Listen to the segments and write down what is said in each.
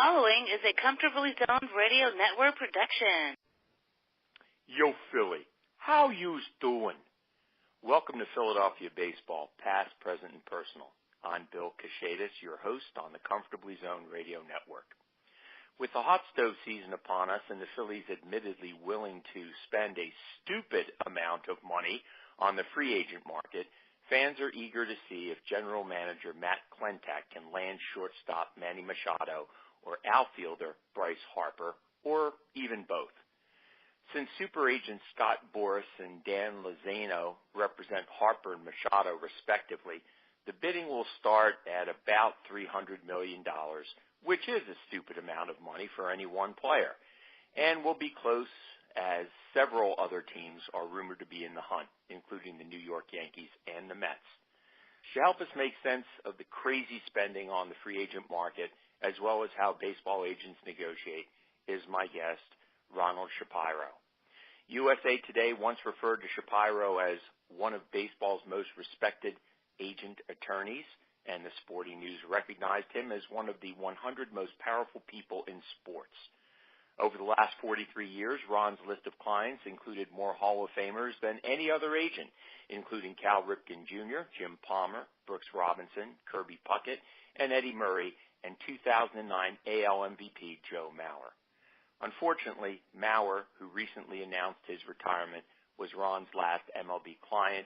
following is a Comfortably Zoned Radio Network production. Yo, Philly, how you's doing? Welcome to Philadelphia Baseball, past, present, and personal. I'm Bill Kashatus, your host on the Comfortably Zoned Radio Network. With the hot stove season upon us and the Phillies admittedly willing to spend a stupid amount of money on the free agent market, fans are eager to see if General Manager Matt Klentak can land shortstop Manny Machado or outfielder Bryce Harper, or even both. Since super agents Scott Boras and Dan Lozano represent Harper and Machado respectively, the bidding will start at about $300 million, which is a stupid amount of money for any one player, and will be close as several other teams are rumored to be in the hunt, including the New York Yankees and the Mets. To help us make sense of the crazy spending on the free agent market, as well as how baseball agents negotiate, is my guest, Ron Shapiro. USA Today once referred to Shapiro as one of baseball's most respected agent attorneys, and the Sporting News recognized him as one of the 100 most powerful people in sports. Over the last 43 years, Ron's list of clients included more Hall of Famers than any other agent, including Cal Ripken Jr., Jim Palmer, Brooks Robinson, Kirby Puckett, and Eddie Murray, and 2009 AL MVP Joe Mauer. Unfortunately, Mauer, who recently announced his retirement, was Ron's last MLB client,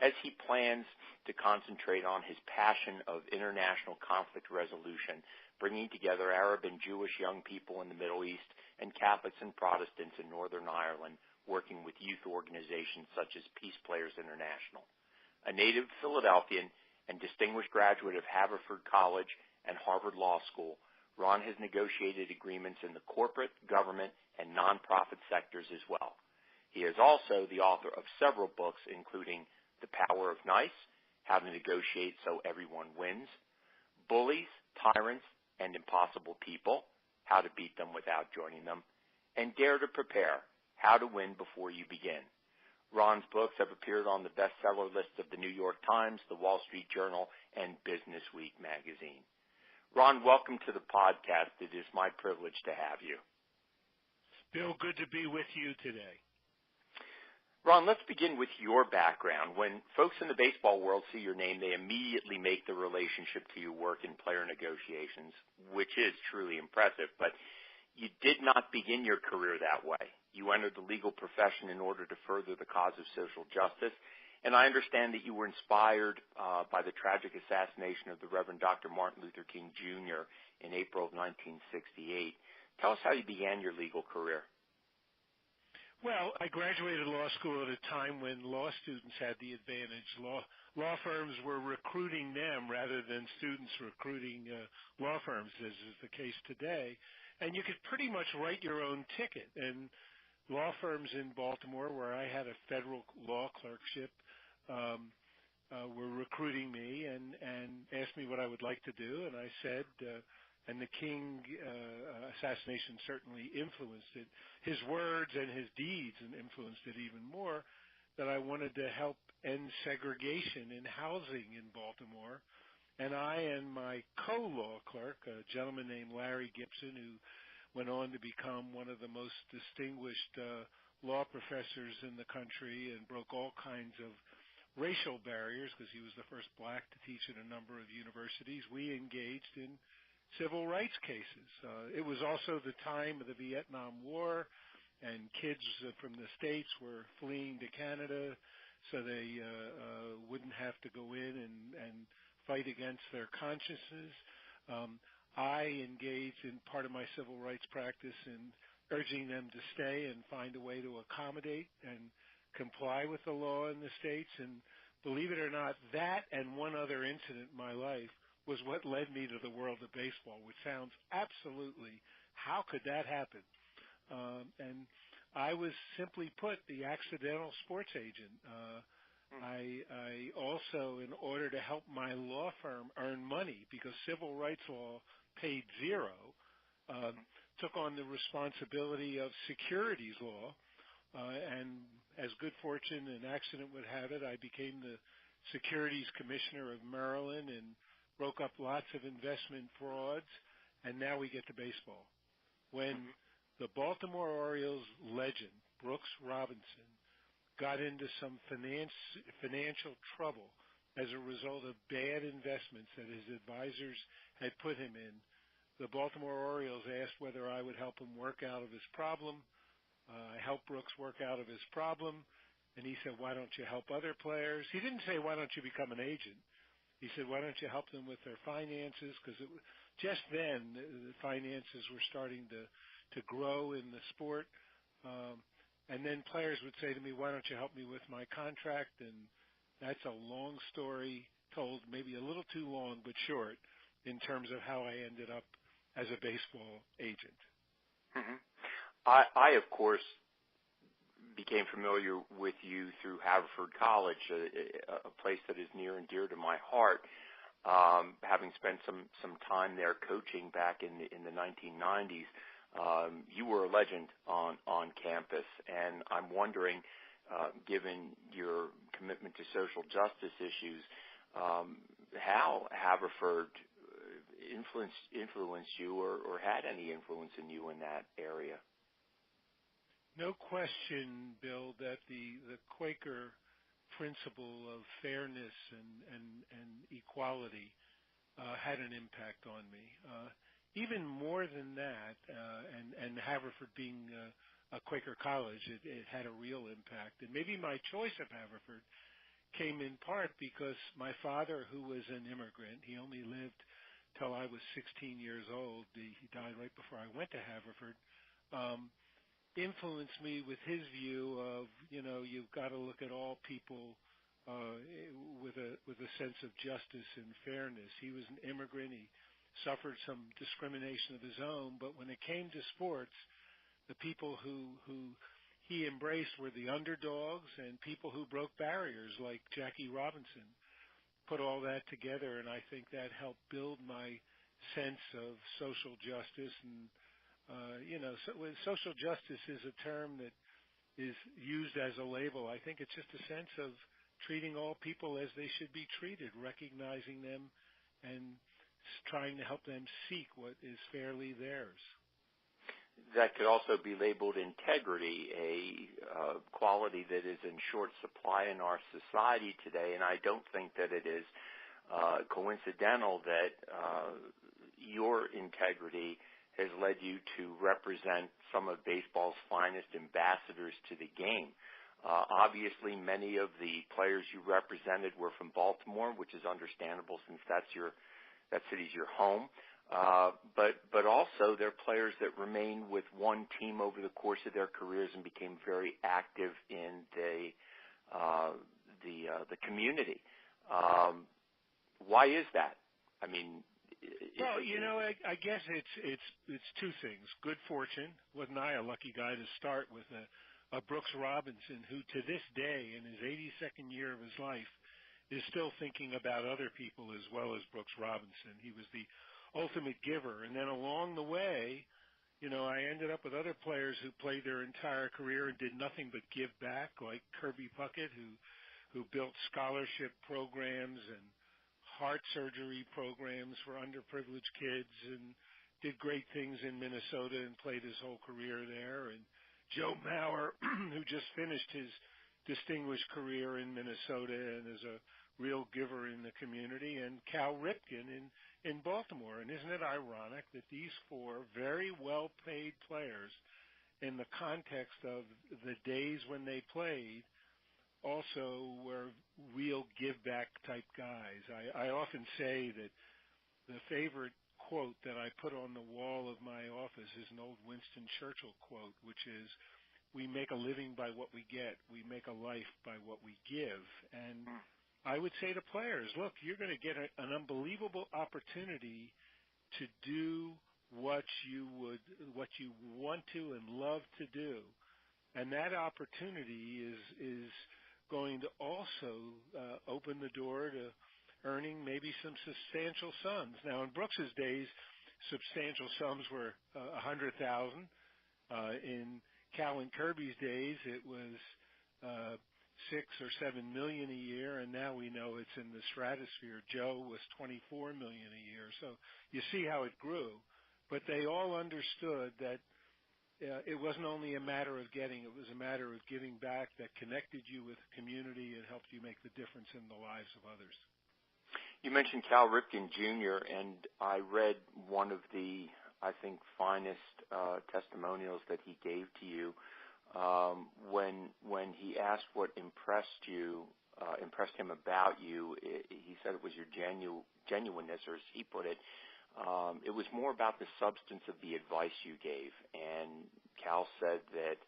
as he plans to concentrate on his passion of international conflict resolution, bringing together Arab and Jewish young people in the Middle East and Catholics and Protestants in Northern Ireland, working with youth organizations such as Peace Players International. A native Philadelphian and distinguished graduate of Haverford College and Harvard Law School, Ron has negotiated agreements in the corporate, government, and nonprofit sectors as well. He is also the author of several books, including The Power of Nice, How to Negotiate So Everyone Wins, Bullies, Tyrants, and Impossible People, How to Beat Them Without Joining Them, and Dare to Prepare, How to Win Before You Begin. Ron's books have appeared on the bestseller list of the New York Times, the Wall Street Journal, and Business Week magazine. Ron, welcome to the podcast. It is my privilege to have you. Bill, good to be with you today. Ron, let's begin with your background. When folks in the baseball world see your name, they immediately make the relationship to your work in player negotiations, which is truly impressive. But you did not begin your career that way. You entered the legal profession in order to further the cause of social justice. And I understand that you were inspired by the tragic assassination of the Reverend Dr. Martin Luther King Jr. in April of 1968. Tell us how you began your legal career. Well, I graduated law school at a time when law students had the advantage. Law firms were recruiting them rather than students recruiting law firms, as is the case today. And you could pretty much write your own ticket. And law firms in Baltimore, where I had a federal law clerkship, were recruiting me and asked me what I would like to do. And I said, and the King assassination certainly influenced it, his words and his deeds influenced it even more, that I wanted to help end segregation in housing in Baltimore. And I and my co-law clerk, a gentleman named Larry Gibson, who went on to become one of the most distinguished law professors in the country and broke all kinds of racial barriers because he was the first black to teach at a number of universities, we engaged in civil rights cases. It was also the time of the Vietnam War, and kids from the States were fleeing to Canada so they wouldn't have to go in and fight against their consciences. I engaged in part of my civil rights practice in urging them to stay and find a way to accommodate and comply with the law in the States. And believe it or not, that and one other incident in my life was what led me to the world of baseball, which sounds absolutely, how could that happen? And I was, simply put, the accidental sports agent. I also, in order to help my law firm earn money, because civil rights law paid zero, took on the responsibility of securities law, and as good fortune and accident would have it, I became the Securities Commissioner of Maryland and broke up lots of investment frauds and now we get to baseball. When the Baltimore Orioles legend, Brooks Robinson, got into some financial trouble as a result of bad investments that his advisors had put him in, the Baltimore Orioles asked whether I would help him work out of his problem. I helped Brooks work out of his problem, and he said, why don't you help other players? He didn't say, why don't you become an agent? He said, why don't you help them with their finances? Because just then, the finances were starting to grow in the sport. And then players would say to me, why don't you help me with my contract? And that's a long story told, maybe a little too long but short, in terms of how I ended up as a baseball agent. Mm-hmm. I, of course, became familiar with you through Haverford College, a place that is near and dear to my heart, having spent some time there coaching back in the 1990s. You were a legend on campus, and I'm wondering, given your commitment to social justice issues, how Haverford influenced you or had any influence in you in that area. No question, Bill, that the Quaker principle of fairness and equality had an impact on me. Even more than that, and Haverford being a Quaker college, it had a real impact. And maybe my choice of Haverford came in part because my father, who was an immigrant, he only lived till I was 16 years old. He died right before I went to Haverford. Influenced me with his view of, you've got to look at all people with a sense of justice and fairness. He was an immigrant. He suffered some discrimination of his own, but when it came to sports, the people who he embraced were the underdogs and people who broke barriers like Jackie Robinson. Put all that together, and I think that helped build my sense of social justice. And social justice is a term that is used as a label. I think it's just a sense of treating all people as they should be treated, recognizing them and trying to help them seek what is fairly theirs. That could also be labeled integrity, a quality that is in short supply in our society today, and I don't think that it is coincidental that your integrity has led you to represent some of baseball's finest ambassadors to the game. Obviously, many of the players you represented were from Baltimore, which is understandable since that city's your home. But also they're players that remained with one team over the course of their careers and became very active in the community. Why is that? I mean, well, I guess it's two things. Good fortune. Wasn't I a lucky guy to start with a Brooks Robinson who to this day in his 82nd year of his life is still thinking about other people as well as Brooks Robinson. He was the ultimate giver. And then along the way, I ended up with other players who played their entire career and did nothing but give back, like Kirby Puckett, who built scholarship programs and heart surgery programs for underprivileged kids and did great things in Minnesota and played his whole career there. And Joe Mauer, who just finished his distinguished career in Minnesota and is a real giver in the community, and Cal Ripken in Baltimore. And isn't it ironic that these four very well-paid players, in the context of the days when they played, also were real give-back type guys. I often say that the favorite quote that I put on the wall of my office is an old Winston Churchill quote, which is, we make a living by what we get. We make a life by what we give. And I would say to players, look, you're going to get an unbelievable opportunity to do what you want to and love to do. And that opportunity is going to also open the door to earning maybe some substantial sums. Now, in Brooks's days, substantial sums were $100,000. In Cal and Kirby's days, it was $6 or $7 million a year, and now we know it's in the stratosphere. Joe was $24 million a year. So you see how it grew. but they all understood that it wasn't only a matter of getting, it was a matter of giving back that connected you with the community and helped you make the difference in the lives of others. You mentioned Cal Ripken Jr., and I read one of the, I think, finest testimonials that he gave to you when he asked what impressed him about you. He said it was your genuineness, or as he put it, it was more about the substance of the advice you gave. And Cal said that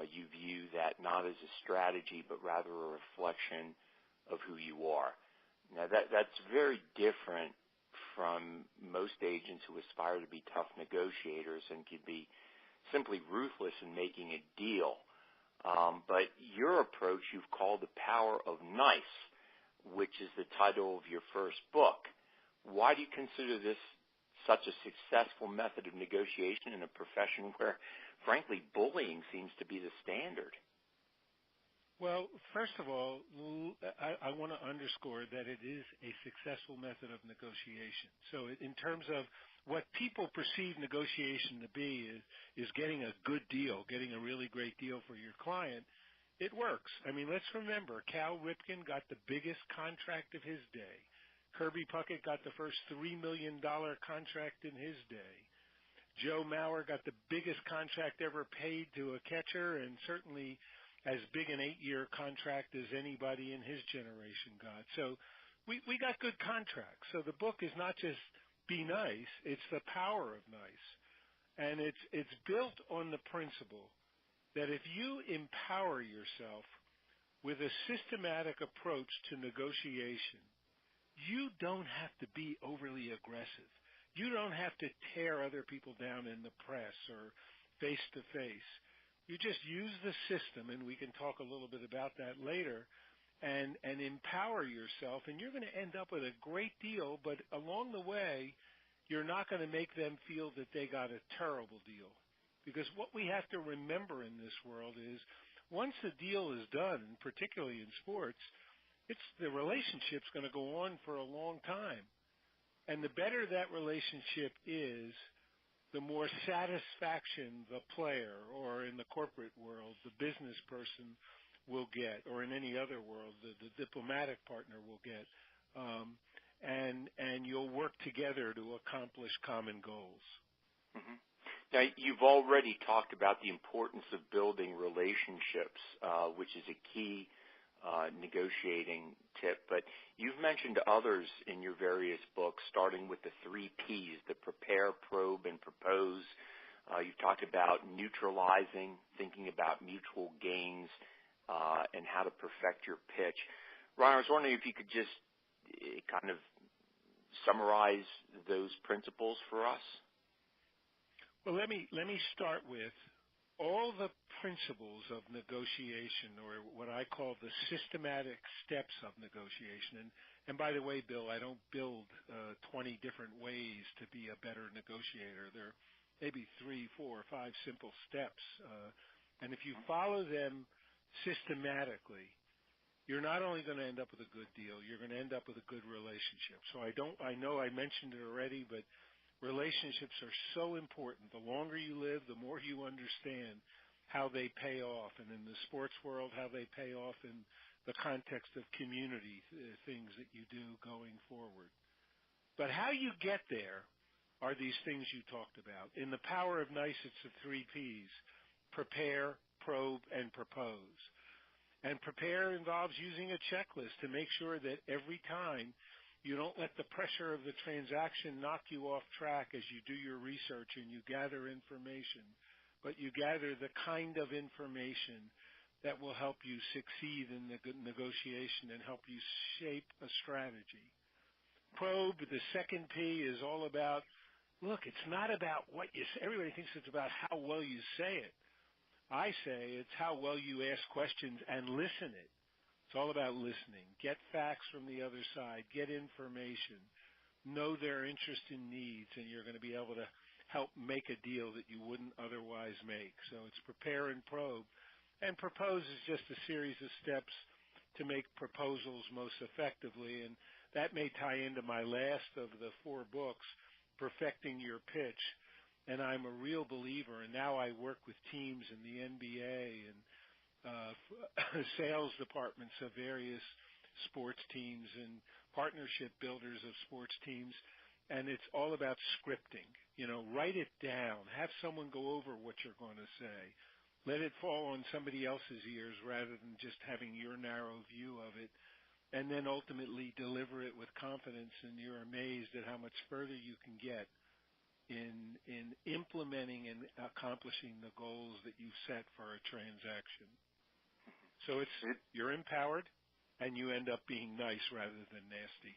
you view that not as a strategy, but rather a reflection of who you are. Now, that's very different from most agents who aspire to be tough negotiators and could be simply ruthless in making a deal. But your approach you've called The Power of Nice, which is the title of your first book. Why do you consider this such a successful method of negotiation in a profession where, frankly, bullying seems to be the standard? Well, first of all, I want to underscore that it is a successful method of negotiation. So in terms of what people perceive negotiation to be is getting a good deal, getting a really great deal for your client, it works. I mean, let's remember, Cal Ripken got the biggest contract of his day. Kirby Puckett got the first $3 million contract in his day. Joe Mauer got the biggest contract ever paid to a catcher, and certainly as big an 8-year contract as anybody in his generation got. So we got good contracts. So the book is not just be nice, it's the power of nice. And it's built on the principle that if you empower yourself with a systematic approach to negotiation, you don't have to be overly aggressive. You don't have to tear other people down in the press or face to face. You just use the system, and we can talk a little bit about that later, and empower yourself, and you're going to end up with a great deal, but along the way, you're not going to make them feel that they got a terrible deal. Because what we have to remember in this world is once the deal is done, particularly in sports, the relationship's going to go on for a long time. And the better that relationship is, the more satisfaction the player, or in the corporate world, the business person will get, or in any other world, the diplomatic partner will get. And you'll work together to accomplish common goals. Mm-hmm. Now, you've already talked about the importance of building relationships, which is a key negotiating tip, but you've mentioned others in your various books, starting with the 3 Ps, the prepare, probe, and propose. You've talked about neutralizing, thinking about mutual gains, and how to perfect your pitch. Ron, I was wondering if you could just kind of summarize those principles for us. Well, let me start with all the principles of negotiation, or what I call the systematic steps of negotiation. And by the way, Bill, I don't build 20 different ways to be a better negotiator. There are maybe 3, 4, 5 simple steps. And if you follow them systematically, you're not only going to end up with a good deal, you're going to end up with a good relationship. So I know I mentioned it already, but relationships are so important. The longer you live, the more you understand how they pay off, and in the sports world, how they pay off in the context of community, things that you do going forward. But how you get there are these things you talked about. In The Power of Nice, it's the 3 Ps: prepare, probe, and propose. And prepare involves using a checklist to make sure that every time you don't let the pressure of the transaction knock you off track as you do your research and you gather information, but you gather the kind of information that will help you succeed in the negotiation and help you shape a strategy. Probe, the second P, is all about, look, it's not about what you say. Everybody thinks it's about how well you say it. I say it's how well you ask questions and listen it. It's all about listening. Get facts from the other side. Get information. Know their interest and needs, and you're going to be able to help make a deal that you wouldn't otherwise make. So it's prepare and probe. And propose is just a series of steps to make proposals most effectively. And that may tie into my last of the 4 books, Perfecting Your Pitch. and I'm a real believer. And now I work with teams in the NBA and sales departments of various sports teams and partnership builders of sports teams, and it's all about scripting. Write it down. Have someone go over what you're going to say. Let it fall on somebody else's ears rather than just having your narrow view of it, and then ultimately deliver it with confidence, and you're amazed at how much further you can get in implementing and accomplishing the goals that you set for a transaction. So you're empowered, and you end up being nice rather than nasty.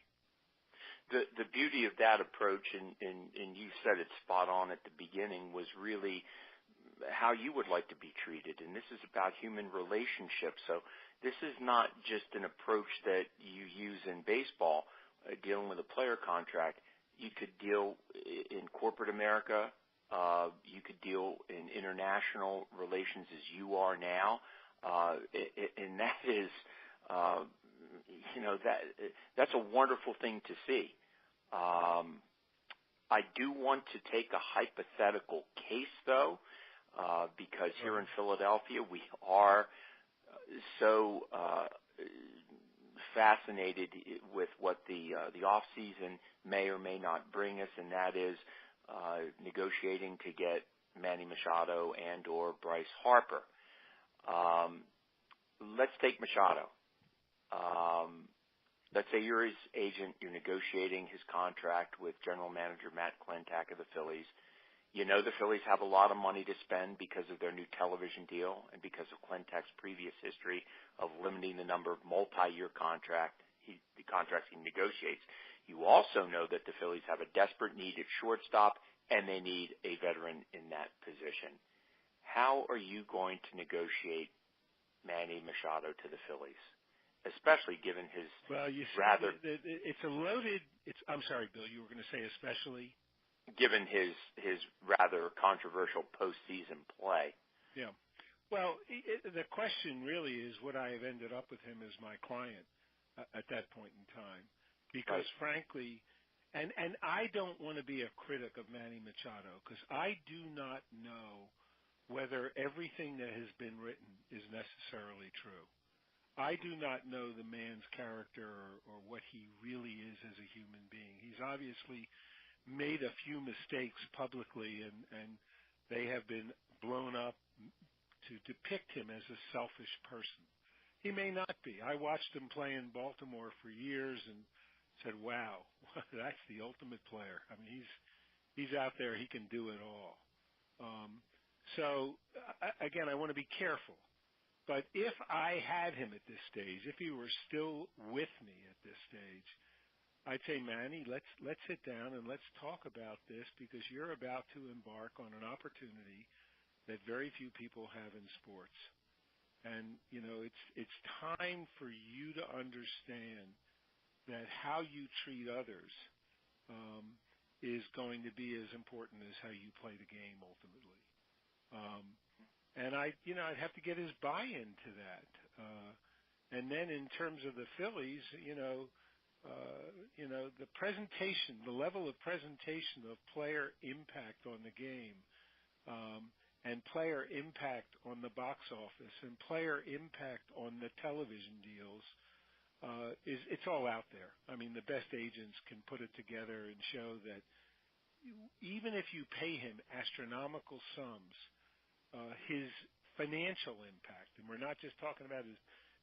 The beauty of that approach, and you said it spot on at the beginning, was really how you would like to be treated. And this is about human relationships. So this is not just an approach that you use in baseball, dealing with a player contract. You could deal in corporate America. You could deal in international relations as you are now. And that is, that's a wonderful thing to see. I do want to take a hypothetical case, though, because here in Philadelphia we are so fascinated with what the off season may or may not bring us, and that is negotiating to get Manny Machado and or Bryce Harper. Let's take Machado. Let's say you're his agent, you're negotiating his contract with General Manager Matt Klentak of the Phillies. You know the Phillies have a lot of money to spend because of their new television deal and because of Klentak's previous history of limiting the number of multi-year contracts he negotiates. You also know that the Phillies have a desperate need at shortstop, and they need a veteran in that position. How are you going to negotiate Manny Machado to the Phillies, especially given his rather... It's a loaded... I'm sorry, Bill, you were going to say especially... Given his rather controversial postseason play. Yeah. Well, the question really is would I have ended up with him as my client at that point in time? Because frankly, and I don't want to be a critic of Manny Machado because I do not know whether everything that has been written is necessarily true. I do not know the man's character or what he really is as a human being. He's obviously made a few mistakes publicly, and they have been blown up to depict him as a selfish person. He may not be. I watched him play in Baltimore for years and said, wow, that's the ultimate player. I mean, he's out there. He can do it all. So, again, I want to be careful. But if I had him at this stage, if he were still with me at this stage, I'd say, Manny, let's sit down and let's talk about this because you're about to embark on an opportunity that very few people have in sports. And, it's time for you to understand that how you treat others is going to be as important as how you play the game ultimately. And I'd have to get his buy-in to that. And then in terms of the Phillies, the presentation, the level of presentation of player impact on the game, and player impact on the box office, and player impact on the television deals, it's all out there. I mean, the best agents can put it together and show that even if you pay him astronomical sums, his financial impact, and we're not just talking about his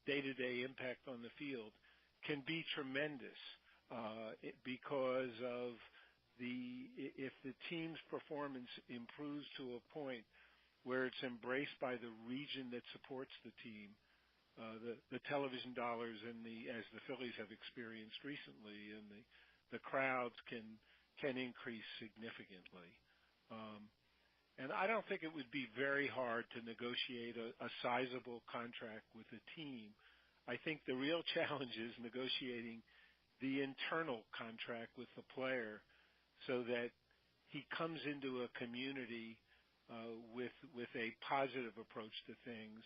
day-to-day impact on the field, can be tremendous because of if the team's performance improves to a point where it's embraced by the region that supports the team, the television dollars and as the Phillies have experienced recently, and the crowds can increase significantly. And I don't think it would be very hard to negotiate a sizable contract with a team. I think the real challenge is negotiating the internal contract with the player so that he comes into a community with a positive approach to things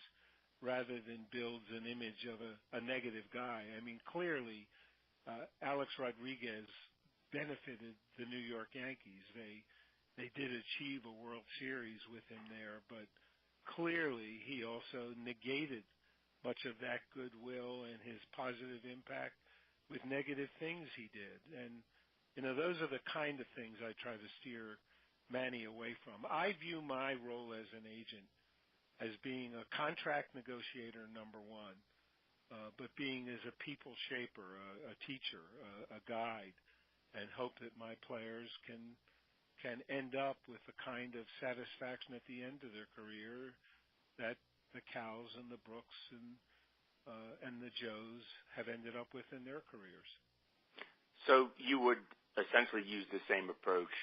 rather than builds an image of a negative guy. I mean, clearly, Alex Rodriguez benefited the New York Yankees. they did achieve a World Series with him there, but clearly he also negated much of that goodwill and his positive impact with negative things he did. And, those are the kind of things I try to steer Manny away from. I view my role as an agent as being a contract negotiator, number one, but being as a people shaper, a teacher, a guide, and hope that my players can end up with the kind of satisfaction at the end of their career that the Cows and the Brooks and the Joes have ended up with in their careers. So you would essentially use the same approach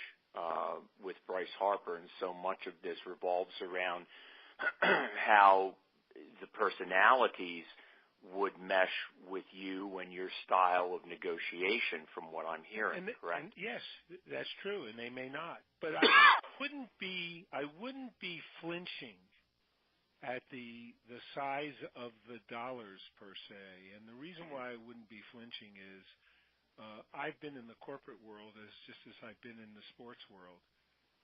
with Bryce Harper, and so much of this revolves around how the personalities would mesh with you and your style of negotiation, from what I'm hearing, correct? And yes, that's true, and they may not. But I wouldn't be flinching at the size of the dollars per se. And the reason why I wouldn't be flinching is I've been in the corporate world just as I've been in the sports world,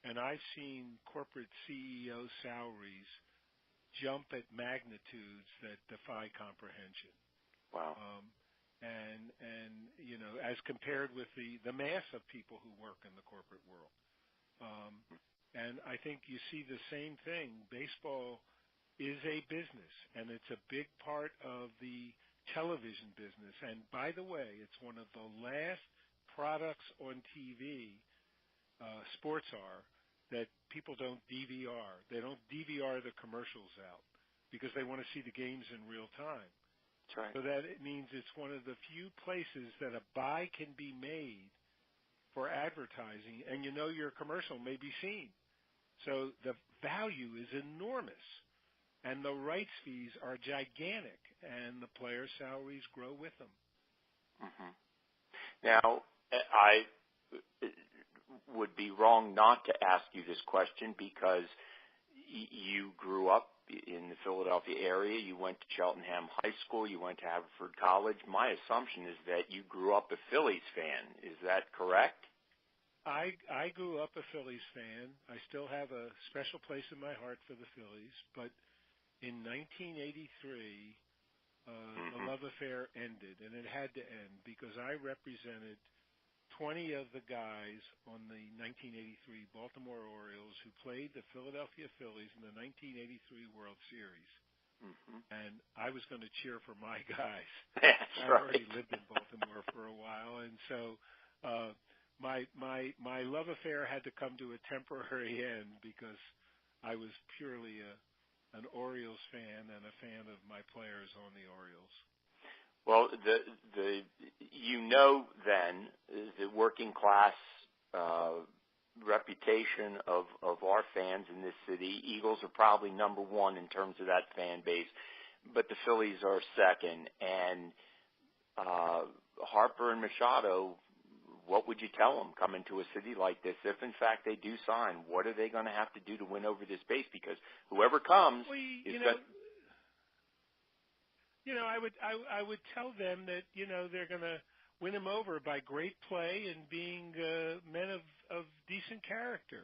and I've seen corporate CEO salaries jump at magnitudes that defy comprehension. Wow. And as compared with the mass of people who work in the corporate world. And I think you see the same thing. Baseball is a business, and it's a big part of the television business. And by the way, it's one of the last products on TV, sports are, that people don't DVR. They don't DVR the commercials out because they want to see the games in real time. That's right. So that it means it's one of the few places that a buy can be made for advertising, and your commercial may be seen. So the value is enormous, and the rights fees are gigantic, and the player salaries grow with them. Mm-hmm. Now, I would be wrong not to ask you this question because you grew up in the Philadelphia area. You went to Cheltenham High School. You went to Haverford College. My assumption is that you grew up a Phillies fan. Is that correct? I grew up a Phillies fan. I still have a special place in my heart for the Phillies. But in 1983, the love affair ended, and it had to end because I represented 20 of the guys on the 1983 Baltimore Orioles who played the Philadelphia Phillies in the 1983 World Series. Mm-hmm. And I was going to cheer for my guys. That's I right. already lived in Baltimore for a while, and so my love affair had to come to a temporary end because I was purely an Orioles fan and a fan of my players on the Orioles. Well, then the working class reputation of our fans in this city. Eagles are probably number one in terms of that fan base, but the Phillies are second. And Harper and Machado, what would you tell them coming to a city like this? If in fact they do sign, what are they going to have to do to win over this base? Because whoever comes is going. I would tell them that they're going to win them over by great play and being men of decent character,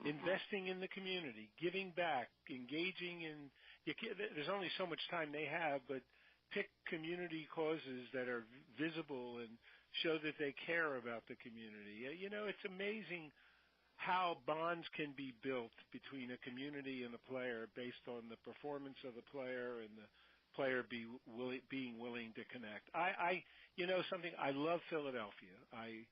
investing in the community, giving back, engaging in. There's only so much time they have, but pick community causes that are visible and show that they care about the community. It's amazing how bonds can be built between a community and a player based on the performance of the player and the player being willing to connect. I love Philadelphia. I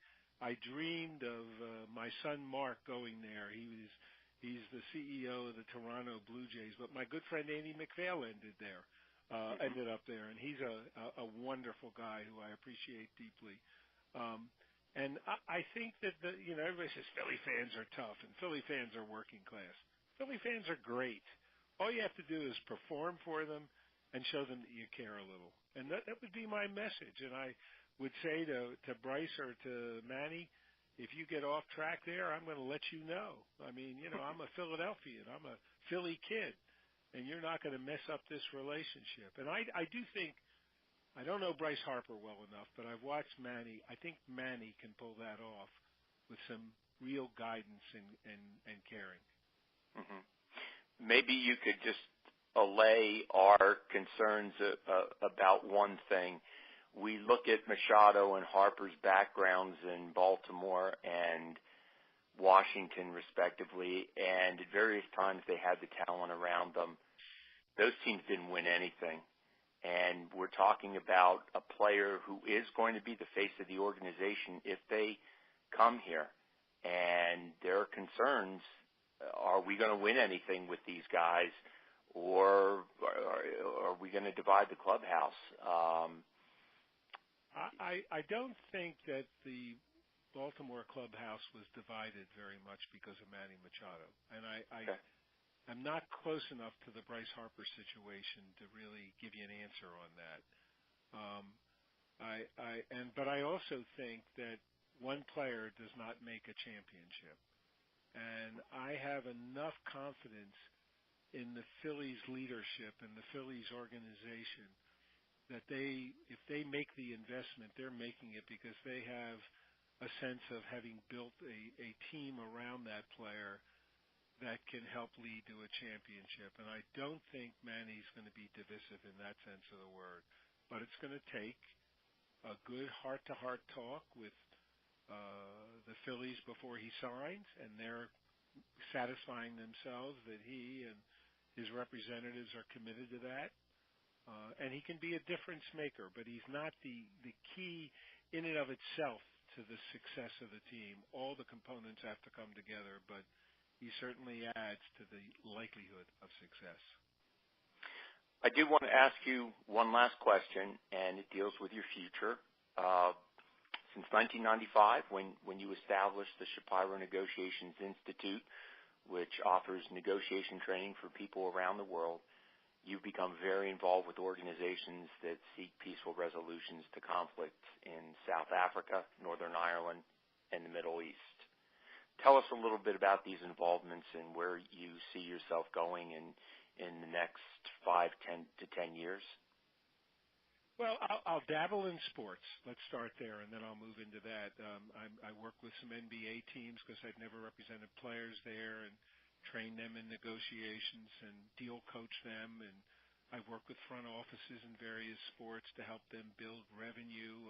dreamed of my son Mark going there. He's the CEO of the Toronto Blue Jays, but my good friend Andy McPhail ended up there, and he's a wonderful guy who I appreciate deeply. And I think that everybody says Philly fans are tough and Philly fans are working class. Philly fans are great. All you have to do is perform for them and show them that you care a little. And that would be my message. And I would say to Bryce or to Manny, if you get off track there, I'm going to let you know. I mean, I'm a Philadelphian. I'm a Philly kid. And you're not going to mess up this relationship. And I do think, I don't know Bryce Harper well enough, but I've watched Manny. I think Manny can pull that off with some real guidance and caring. Mm-hmm. Maybe you could just allay our concerns about one thing. We look at Machado and Harper's backgrounds in Baltimore and Washington, respectively, and at various times they had the talent around them. Those teams didn't win anything. And we're talking about a player who is going to be the face of the organization if they come here. And there are concerns, are we going to win anything with these guys, or are we going to divide the clubhouse? I don't think that the Baltimore clubhouse was divided very much because of Manny Machado. And I'm not close enough to the Bryce Harper situation to really give you an answer on that. But I also think that one player does not make a championship. And I have enough confidence in the Phillies leadership and the Phillies organization that if they make the investment, they're making it because they have a sense of having built a team around that player that can help lead to a championship. And I don't think Manny's going to be divisive in that sense of the word. But it's going to take a good heart-to-heart talk with the Phillies before he signs, and they're satisfying themselves that he and his representatives are committed to that. And he can be a difference maker, but he's not the key in and of itself to the success of the team. All the components have to come together, but he certainly adds to the likelihood of success. I do want to ask you one last question, and it deals with your future. Since 1995, when you established the Shapiro Negotiations Institute, which offers negotiation training for people around the world, you've become very involved with organizations that seek peaceful resolutions to conflicts in South Africa, Northern Ireland, and the Middle East. Tell us a little bit about these involvements and where you see yourself going in the next 5 to 10 years. Well, I'll dabble in sports. Let's start there, and then I'll move into that. I work with some NBA teams because I'd never represented players there, and train them in negotiations and deal coach them. And I work with front offices in various sports to help them build revenue.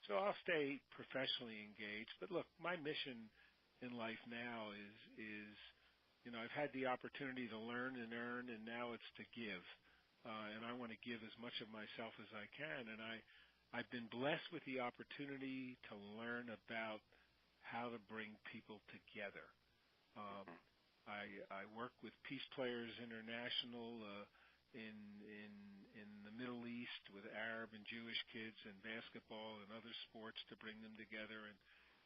So I'll stay professionally engaged. But look, my mission in life now is I've had the opportunity to learn and earn, and now it's to give. And I want to give as much of myself as I can. And I've been blessed with the opportunity to learn about how to bring people together. I work with Peace Players International in the Middle East with Arab and Jewish kids and basketball and other sports to bring them together in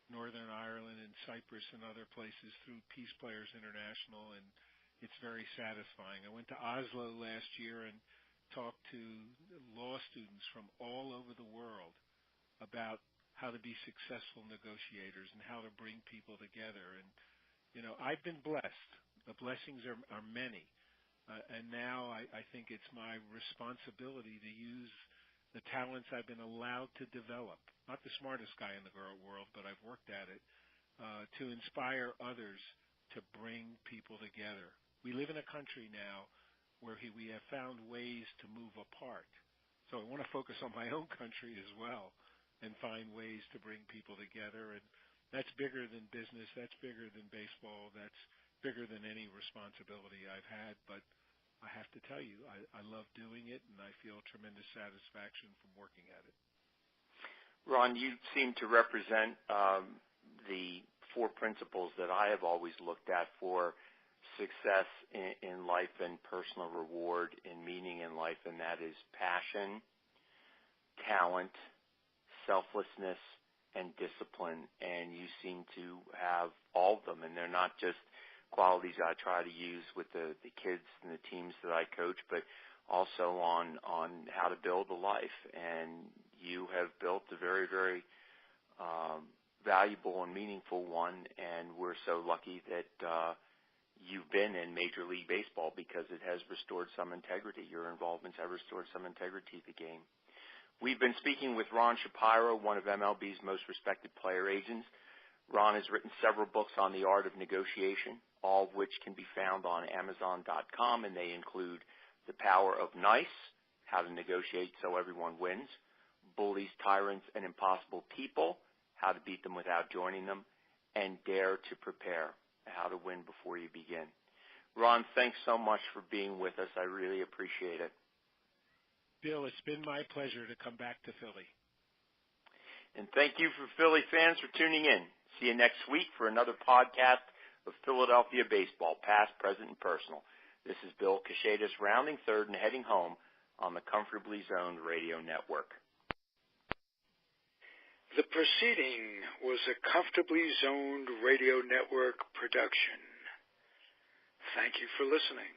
Northern Ireland and Cyprus and other places through Peace Players International, and it's very satisfying. I went to Oslo last year and talked to law students from all over the world about how to be successful negotiators and how to bring people together. And I've been blessed. The blessings are many. And now I think it's my responsibility to use the talents I've been allowed to develop. Not the smartest guy in the world, but I've worked at it, to inspire others to bring people together. We live in a country now where we have found ways to move apart. So I want to focus on my own country as well and find ways to bring people together. And that's bigger than business. That's bigger than baseball. That's bigger than any responsibility I've had. But I have to tell you, I love doing it, and I feel tremendous satisfaction from working at it. Ron, you seem to represent the 4 principles that I have always looked at for success in life and personal reward and meaning in life, and that is passion, talent, selflessness, and discipline. And you seem to have all of them, and they're not just qualities I try to use with the kids and the teams that I coach, but also on how to build a life. And you have built a very, very valuable and meaningful one, and we're so lucky that you've been in Major League Baseball because it has restored some integrity. Your involvements have restored some integrity to the game. We've been speaking with Ron Shapiro, one of MLB's most respected player agents. Ron has written several books on the art of negotiation, all of which can be found on Amazon.com, and they include The Power of Nice, How to Negotiate So Everyone Wins, Bullies, Tyrants, and Impossible People, How to Beat Them Without Joining Them, and Dare to Prepare, How to Win Before You Begin. Ron, thanks so much for being with us. I really appreciate it. Bill, it's been my pleasure to come back to Philly. And thank you for Philly fans for tuning in. See you next week for another podcast of Philadelphia baseball, past, present, and personal. This is Bill Kashatus rounding third and heading home on the Comfortably Zoned Radio Network. The proceeding was a Comfortably Zoned Radio Network production. Thank you for listening.